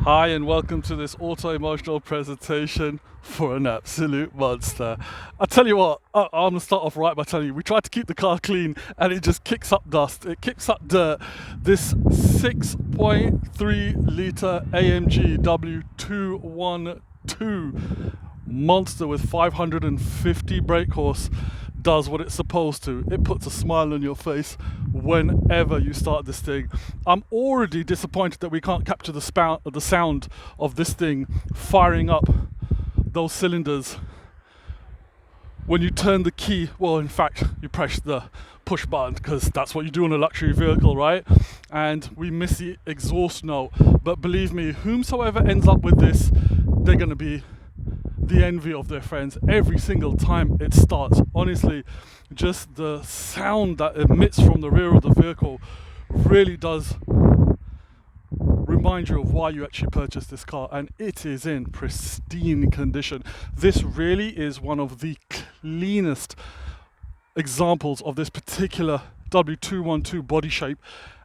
Hi and welcome to this auto-emotional presentation for an absolute monster. I tell you what, I'm going to start off right by telling you, we tried to keep the car clean and it just kicks up dust, it kicks up dirt. This 6.3 litre AMG W212 monster with 550 brake horse does what it's supposed to. It puts a smile on your face whenever you start this thing. I'm already disappointed that we can't capture the sound of this thing firing up those cylinders when you turn the key. Well, in fact, you press the push button because that's what you do on a luxury vehicle, right? And we miss the exhaust note. But believe me, whomsoever ends up with this, they're going to be the envy of their friends every single time it starts. Honestly, just the sound that emits from the rear of the vehicle really does remind you of why you actually purchased this car, and it is in pristine condition. This really is one of the cleanest examples of this particular W212 body shape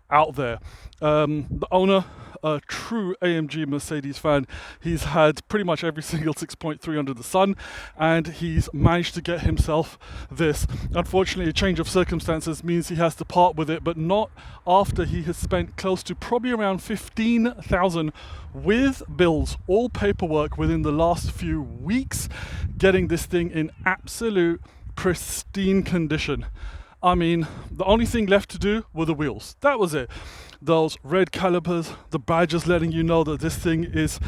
out there. The owner, a true AMG Mercedes fan, he's had pretty much every single 6.3 under the sun, and he's managed to get himself this. Unfortunately, a change of circumstances means he has to part with it, but not after he has spent close to probably around 15,000 with bills, all paperwork, within the last few weeks, getting this thing in absolute pristine condition. I mean, the only thing left to do were the wheels. That was it. Those red calipers, the badges letting you know that this thing is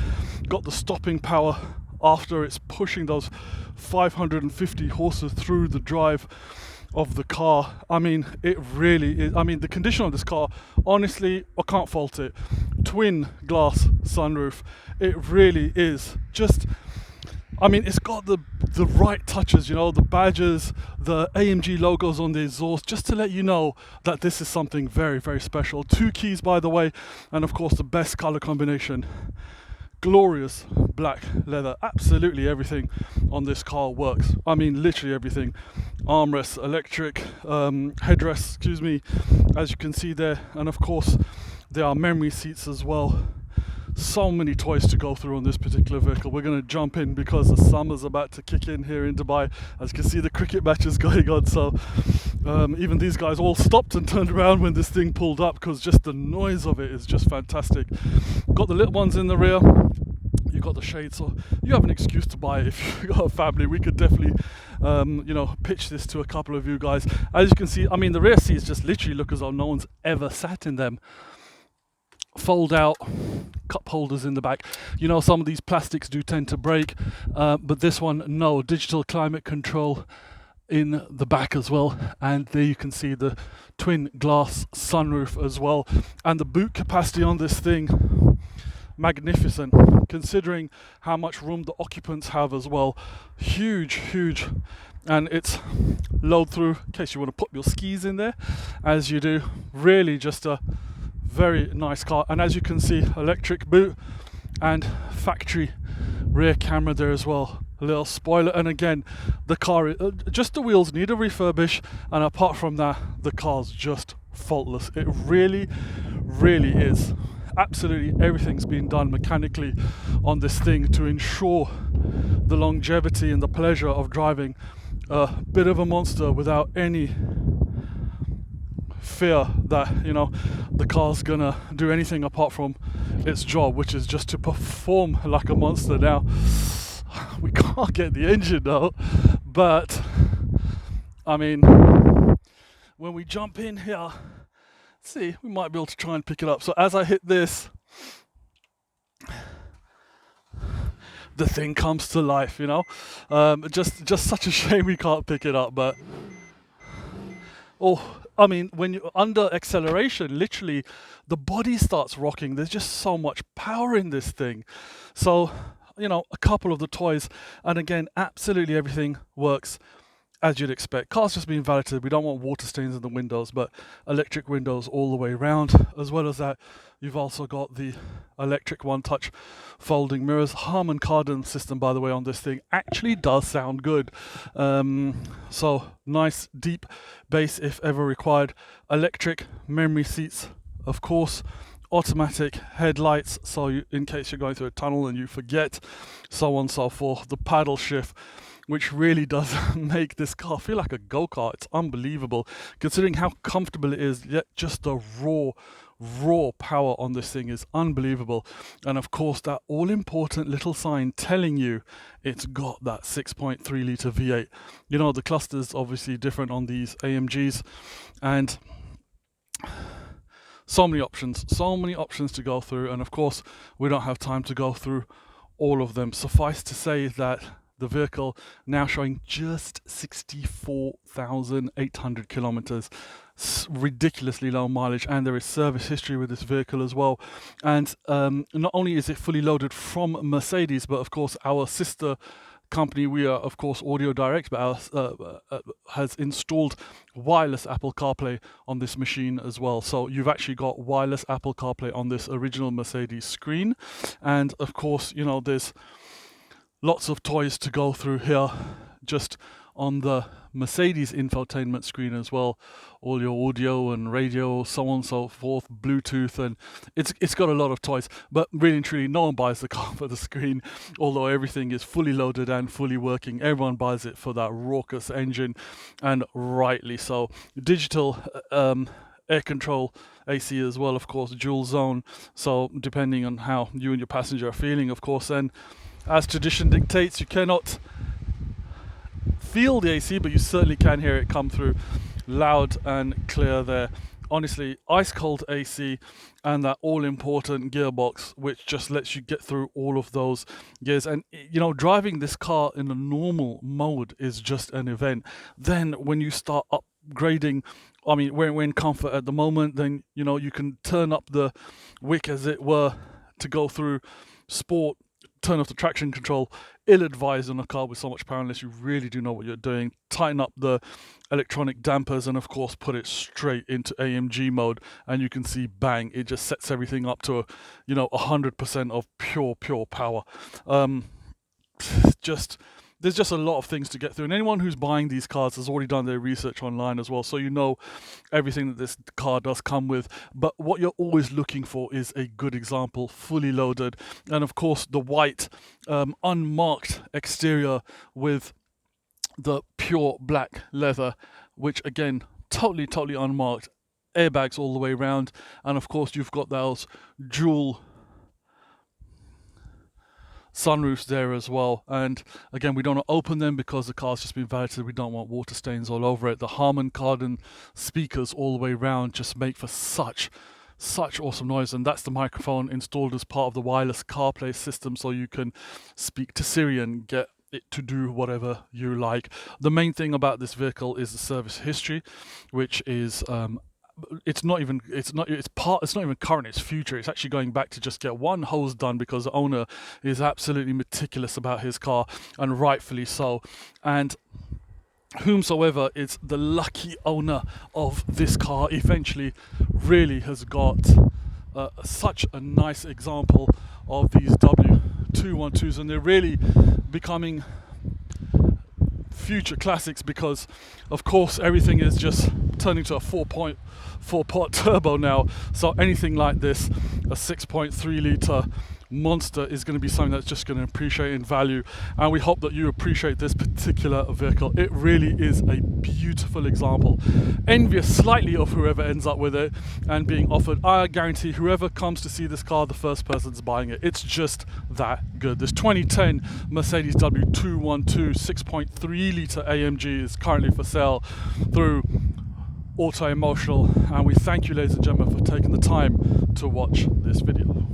got the stopping power after it's pushing those 550 horses through the drive of the car. I mean, it really is. I mean, the condition of this car, honestly, I can't fault it. Twin glass sunroof. It really is just, I mean, it's got the right touches, you know, the badges, the AMG logos on the exhaust, just to let you know that this is something very, very special. 2 keys, by the way, and of course the best color combination. Glorious black leather. Absolutely everything on this car works. I mean, literally everything. Armrests, electric, headrests, excuse me, as you can see there. And of course, there are memory seats as well. So many toys to go through on this particular vehicle. We're going to jump in because the summer's about to kick in here in Dubai. As you can see, the cricket matches going on, so even these guys all stopped and turned around when this thing pulled up, because just the noise of it is just fantastic. Got the little ones in the rear, you got the shades, so you have an excuse to buy it if you've got a family. We could definitely pitch this to a couple of you guys. As you can see, I mean, the rear seats just literally look as though no one's ever sat in them. Fold out cup holders in the back. You know, some of these plastics do tend to break, but this one, no. Digital climate control in the back as well, and there you can see the twin glass sunroof as well, and the boot capacity on this thing, magnificent considering how much room the occupants have as well. Huge, and it's load through in case you want to put your skis in there, as you do. Really just a very nice car, and as you can see, electric boot and factory rear camera there as well. A little spoiler, and again, the car, just the wheels need a refurbish, and apart from that, the car's just faultless. It really is. Absolutely everything's been done mechanically on this thing to ensure the longevity and the pleasure of driving a bit of a monster without any fear that, you know, the car's gonna do anything apart from its job, which is just to perform like a monster. Now we can't get the engine though, but I mean, when we jump in here, see, we might be able to try and pick it up. So as I hit this, the thing comes to life, you know. Just such a shame we can't pick it up, but I mean, when you're under acceleration, literally the body starts rocking. There's just so much power in this thing. So, you know, a couple of the toys, and again, absolutely everything works as you'd expect. Car's just been valeted. We don't want water stains in the windows, but electric windows all the way around. As well as that, you've also got the electric one-touch folding mirrors. Harman Kardon system, by the way, on this thing actually does sound good. So nice deep bass if ever required. Electric memory seats, of course, automatic headlights, so in case you're going through a tunnel and you forget, so on and so forth. The paddle shift, which really does make this car feel like a go-kart. It's unbelievable considering how comfortable it is, yet just the raw power on this thing is unbelievable. And of course that all important little sign telling you it's got that 6.3 litre V8. You know, the cluster's obviously different on these AMGs, and so many options to go through, and of course we don't have time to go through all of them. Suffice to say that the vehicle now showing just 64,800 kilometers, ridiculously low mileage, and there is service history with this vehicle as well. And not only is it fully loaded from Mercedes, but of course our sister company, we are of course Audio Direct, but has installed wireless Apple CarPlay on this machine as well. So you've actually got wireless Apple CarPlay on this original Mercedes screen. And of course, you know, there's lots of toys to go through here just on the Mercedes infotainment screen as well. All your audio and radio, so on and so forth, Bluetooth, and it's got a lot of toys. But really and truly, no one buys the car for the screen, although everything is fully loaded and fully working. Everyone buys it for that raucous engine, and rightly so. Digital air control, AC as well, of course, dual zone, so depending on how you and your passenger are feeling, of course. And as tradition dictates, you cannot feel the AC, but you certainly can hear it come through loud and clear there. Honestly, ice cold AC, and that all important gearbox, which just lets you get through all of those gears. And you know, driving this car in a normal mode is just an event. Then when you start upgrading, I mean, we're in comfort at the moment, then you know, you can turn up the wick, as it were, to go through sport, turn off the traction control. Ill-advised on a car with so much power unless you really do know what you're doing. Tighten up the electronic dampers, and of course put it straight into AMG mode, and you can see, bang, it just sets everything up to 100% of pure power. There's just a lot of things to get through, and anyone who's buying these cars has already done their research online as well, so you know everything that this car does come with. But what you're always looking for is a good example, fully loaded, and of course the white unmarked exterior with the pure black leather, which again, totally unmarked, airbags all the way around, and of course you've got those dual sunroofs there as well. And again, we don't open them because the car's just been validated. We don't want water stains all over it. The Harman Kardon speakers all the way around just make for such awesome noise, and that's the microphone installed as part of the wireless CarPlay system, so you can speak to Siri and get it to do whatever you like. The main thing about this vehicle is the service history, which is it's not even current, it's future. It's actually going back to just get one hose done, because the owner is absolutely meticulous about his car, and rightfully so. And whomsoever is the lucky owner of this car eventually really has got such a nice example of these W212s, and they're really becoming future classics, because of course everything is just turning to a 4.4 pot turbo now, so anything like this, a 6.3 litre monster, is going to be something that's just going to appreciate in value. And we hope that you appreciate this particular vehicle. It really is a beautiful example. Envious slightly of whoever ends up with it and being offered. I guarantee whoever comes to see this car, the first person's buying it. It's just that good. This 2010 Mercedes W212 6.3 litre AMG is currently for sale through AUTOEMOTIONAL, and we thank you, ladies and gentlemen, for taking the time to watch this video.